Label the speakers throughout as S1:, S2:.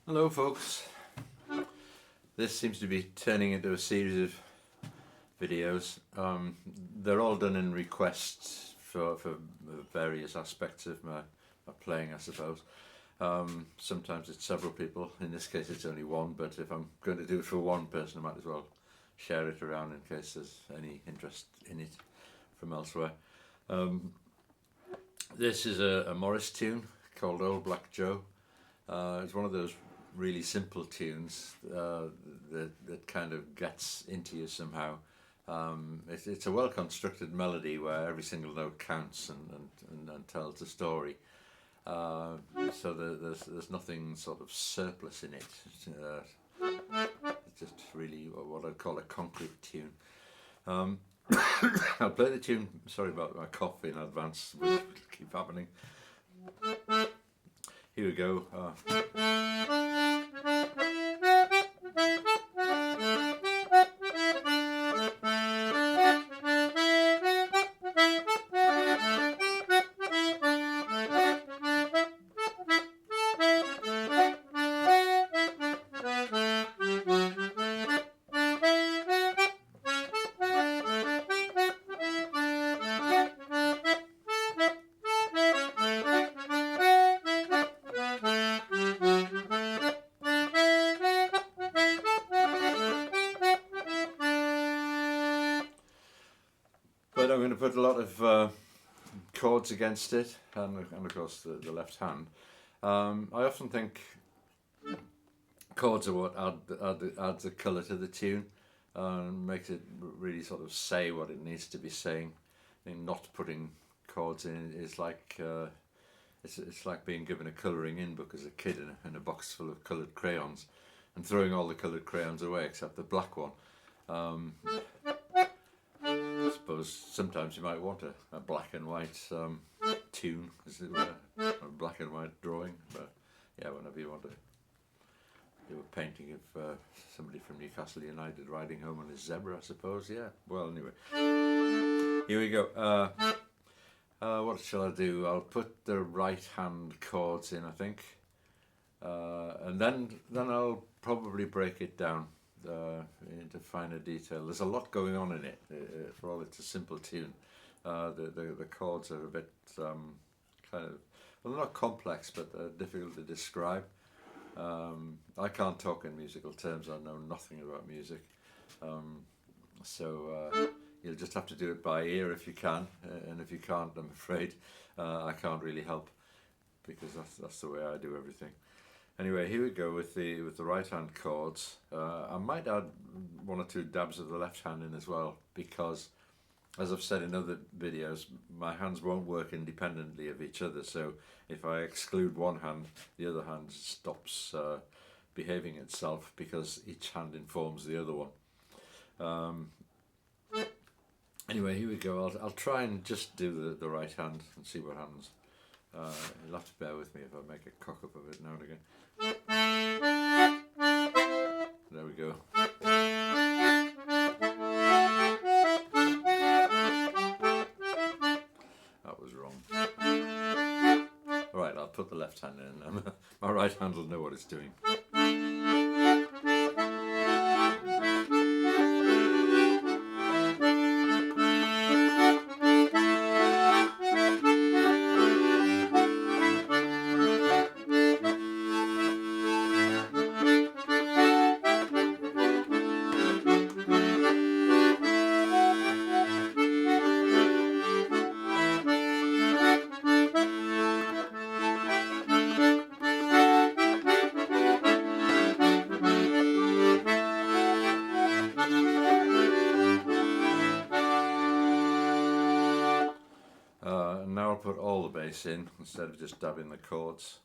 S1: Hello folks, this seems to be turning into a series of videos. They're all done in requests for various aspects of my playing, I suppose. Sometimes it's several people, in this case it's only one, but if I'm going to do it for one person I might as well share it around in case there's any interest in it from elsewhere. This is a Morris tune called Old Black Joe. It's one of those really simple tunes that kind of gets into you somehow. It's a well constructed melody where every single note counts and tells a story. So there's nothing sort of surplus in it. It's just really what I'd call a concrete tune. I'll play the tune. Sorry about my cough in advance, which will keep happening. Here we go. But I'm going to put a lot of chords against it, and of course the left hand. I often think chords are what adds a colour to the tune and makes it really sort of say what it needs to be saying. And not putting chords in is like it's like being given a colouring in book as a kid in a box full of coloured crayons and throwing all the coloured crayons away except the black one. I suppose sometimes you might want a black and white tune, as it were, a black and white drawing, but yeah, whenever you want to do a painting of somebody from Newcastle United riding home on his zebra, I suppose, yeah. Well, anyway, here we go. What shall I do? I'll put the right hand chords in, I think, and then I'll probably break it down into finer detail. There's a lot going on in it. For all it's a simple tune, the chords are a bit kind of, well, they're not complex, but they're difficult to describe. I can't talk in musical terms. I know nothing about music, so you'll just have to do it by ear if you can, and if you can't, I'm afraid I can't really help, because that's the way I do everything. Anyway, here we go with the right hand chords. I might add one or two dabs of the left hand in as well, because as I've said in other videos, my hands won't work independently of each other, so if I exclude one hand, the other hand stops behaving itself, because each hand informs the other one. Anyway, here we go. I'll try and just do the right hand and see what happens. You'll have to bear with me if I make a cock up of it now and again. There we go. That was wrong. Alright, I'll put the left hand in. My right hand will know what it's doing. And now I'll put all the bass in instead of just dabbing the chords.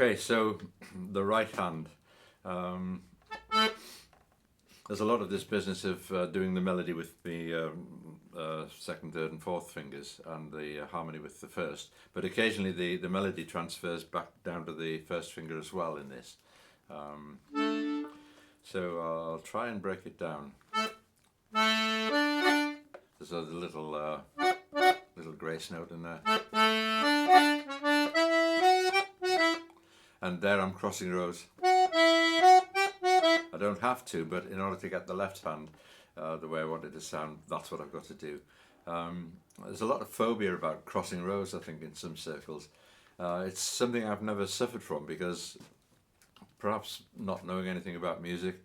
S1: Okay, so the right hand. Um, there's a lot of this business of doing the melody with the second, third, and fourth fingers, and the harmony with the first. But occasionally the melody transfers back down to the first finger as well in this. So I'll try and break it down. There's a little grace note in there. And there I'm crossing rows. I don't have to, but in order to get the left hand the way I want it to sound, that's what I've got to do. There's a lot of phobia about crossing rows, I think, in some circles. It's something I've never suffered from because, perhaps not knowing anything about music,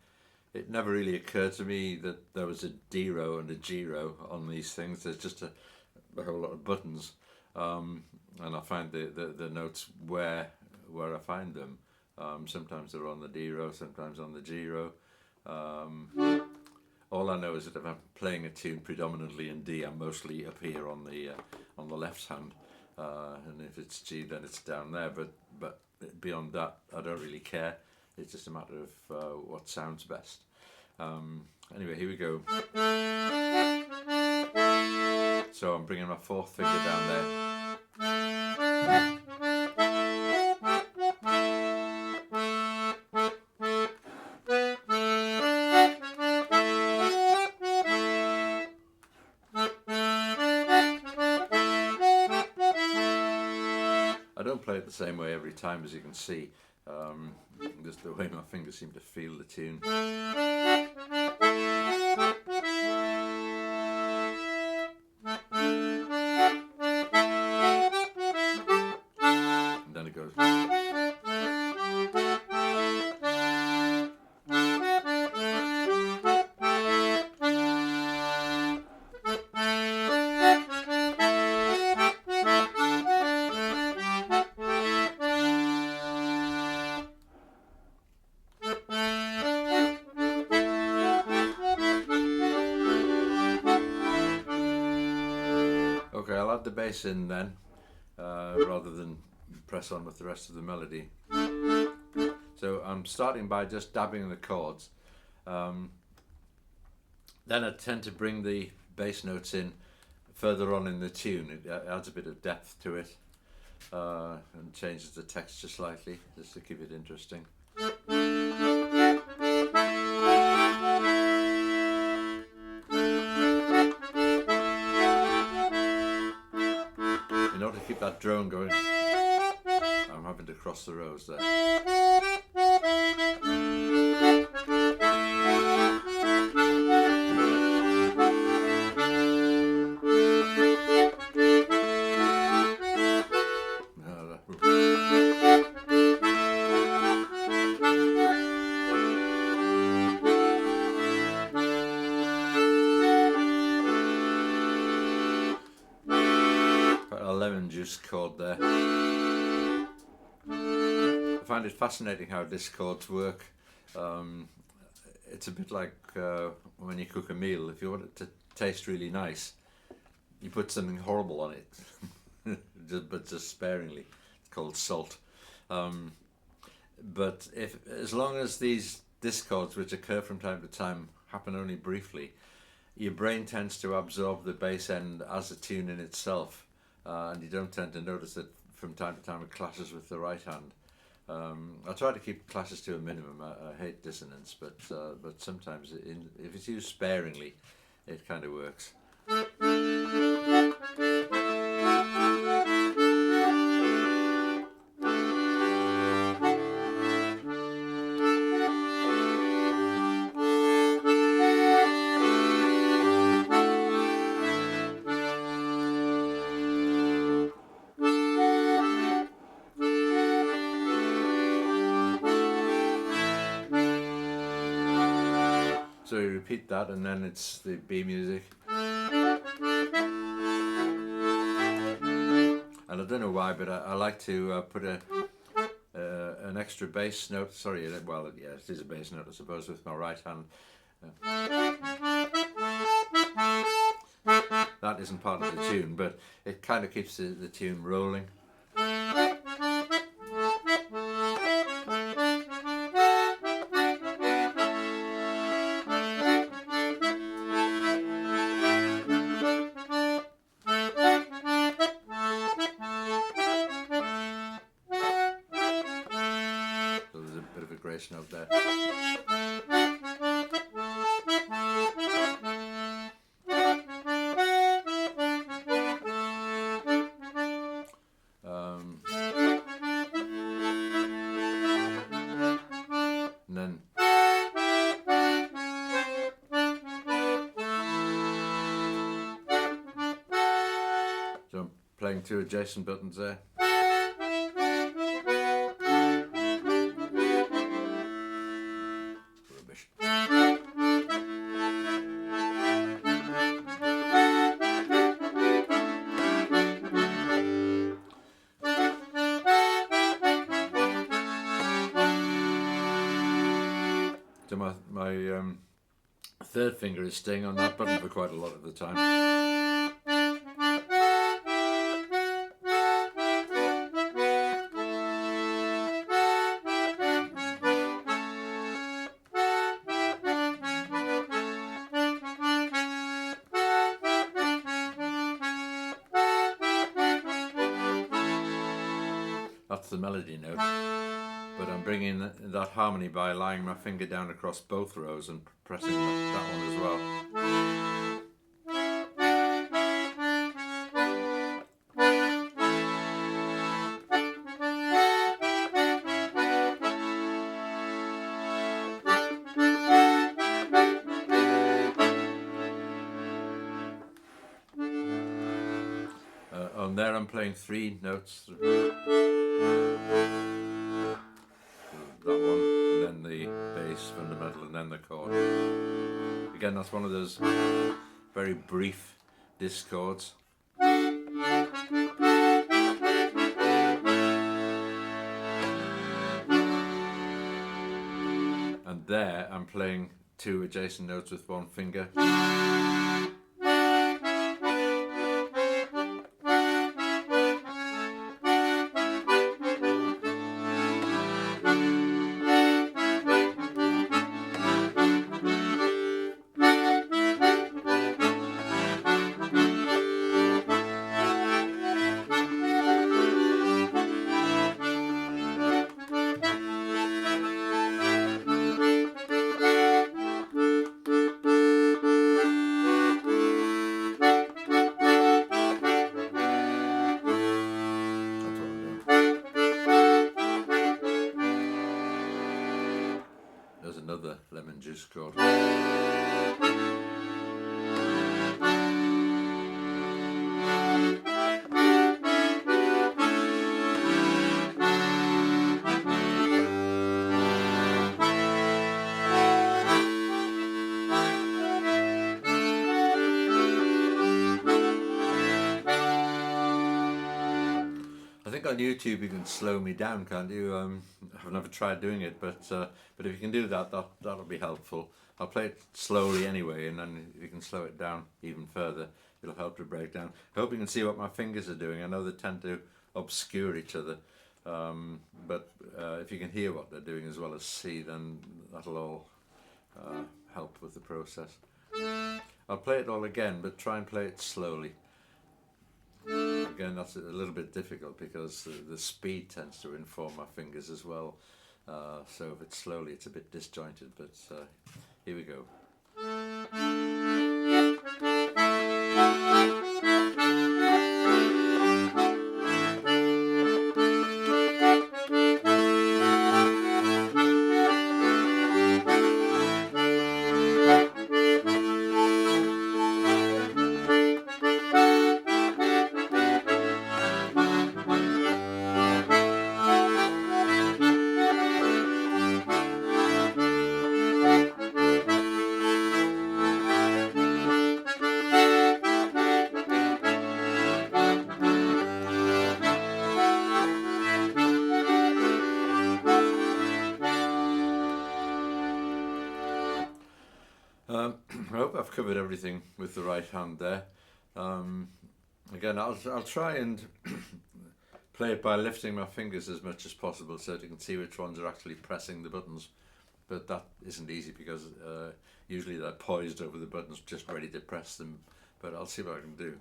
S1: it never really occurred to me that there was a D row and a G row on these things. There's just a whole lot of buttons, and I find the notes where I find them. Sometimes they're on the D row, sometimes on the G row. All I know is that if I'm playing a tune predominantly in D, I'm mostly up here on the left hand, and if it's G, then it's down there. But beyond that, I don't really care. It's just a matter of what sounds best. Anyway, here we go. So I'm bringing my fourth finger down there. I don't play it the same way every time, as you can see. Just the way my fingers seem to feel the tune. And then it goes. Okay, I'll add the bass in then, rather than press on with the rest of the melody. So I'm starting by just dabbing the chords. Then I tend to bring the bass notes in further on in the tune. It adds a bit of depth to it, and changes the texture slightly, just to keep it interesting. In order to keep that drone going, I'm having to cross the rows there. A lemon juice chord there. I find it fascinating how discords work. It's a bit like when you cook a meal. If you want it to taste really nice, you put something horrible on it, but just sparingly. It's called salt. But as long as these discords, which occur from time to time, happen only briefly, your brain tends to absorb the bass end as a tune in itself. And you don't tend to notice that from time to time it clashes with the right hand. I try to keep clashes to a minimum. I hate dissonance, but sometimes if it's used sparingly, it kind of works. So you repeat that, and then it's the B music. And I don't know why, but I like to put an extra bass note. Sorry, well, yeah, it is a bass note, I suppose, with my right hand. That isn't part of the tune, but it kind of keeps the tune rolling. first note there. And then so I'm playing two adjacent buttons there. Rubbish. So my third finger is staying on that button for quite a lot of the time. That's the melody note, but I'm bringing that harmony by laying my finger down across both rows and pressing that one as well. On there I'm playing three notes. That one, and then the bass fundamental, and then the chord. Again, that's one of those very brief discords. And there I'm playing two adjacent notes with one finger. There's another lemon juice chord. I think on YouTube you can slow me down, can't you? I've never tried doing it, but if you can do that, that'll be helpful. I'll play it slowly anyway, and then if you can slow it down even further, it'll help to break down. I hope you can see what my fingers are doing. I know they tend to obscure each other, but if you can hear what they're doing as well as see, then that'll all help with the process. I'll play it all again, but try and play it slowly. Again, that's a little bit difficult because the speed tends to inform my fingers as well. So if it's slowly, it's a bit disjointed, but here we go. I hope I've covered everything with the right hand there. Again, I'll try and play it by lifting my fingers as much as possible so that you can see which ones are actually pressing the buttons. But that isn't easy because usually they're poised over the buttons, just ready to press them. But I'll see what I can do.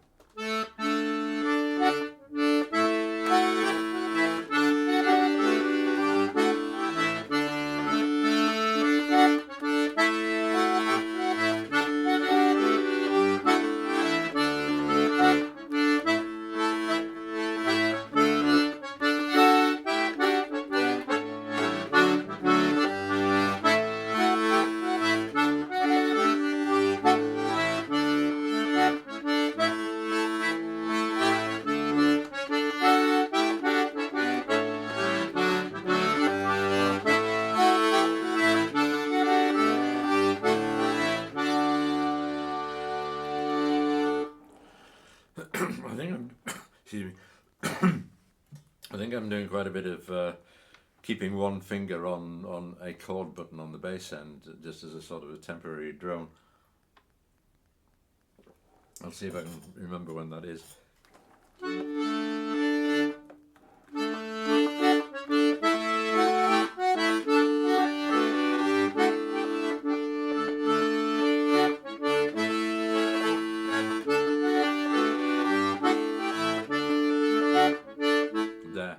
S1: I think I'm, excuse me, I think I'm doing quite a bit of keeping one finger on a chord button on the bass end, just as a sort of a temporary drone. I'll see if I can remember when that is. There.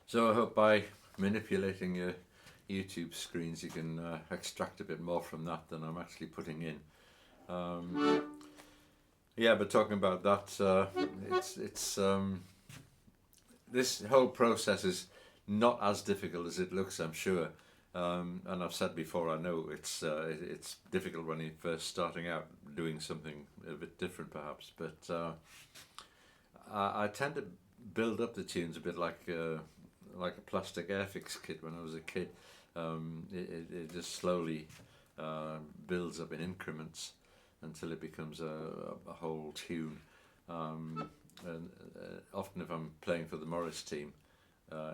S1: So I hope by manipulating your YouTube screens you can extract a bit more from that than I'm actually putting in. Yeah, but talking about that, this whole process is not as difficult as it looks, I'm sure. And I've said before, I know it's difficult when you're first starting out doing something a bit different, perhaps. But I tend to build up the tunes a bit like a plastic Airfix kit when I was a kid. It just slowly builds up in increments until it becomes a whole tune. And often if I'm playing for the Morris team,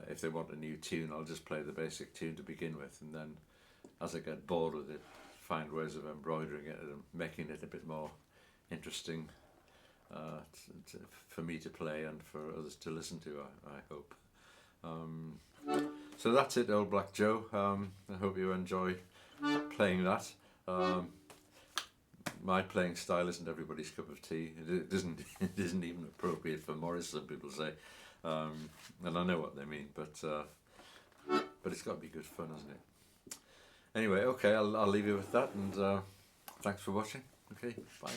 S1: if they want a new tune, I'll just play the basic tune to begin with, and then as I get bored with it, find ways of embroidering it and making it a bit more interesting for me to play and for others to listen to, I hope. So that's it, Old Black Joe. I hope you enjoy playing that. My playing style isn't everybody's cup of tea. It isn't even appropriate for Morris, some people say, and I know what they mean, but it's got to be good fun, hasn't it? Anyway, okay, I'll leave you with that, and thanks for watching. Okay, bye.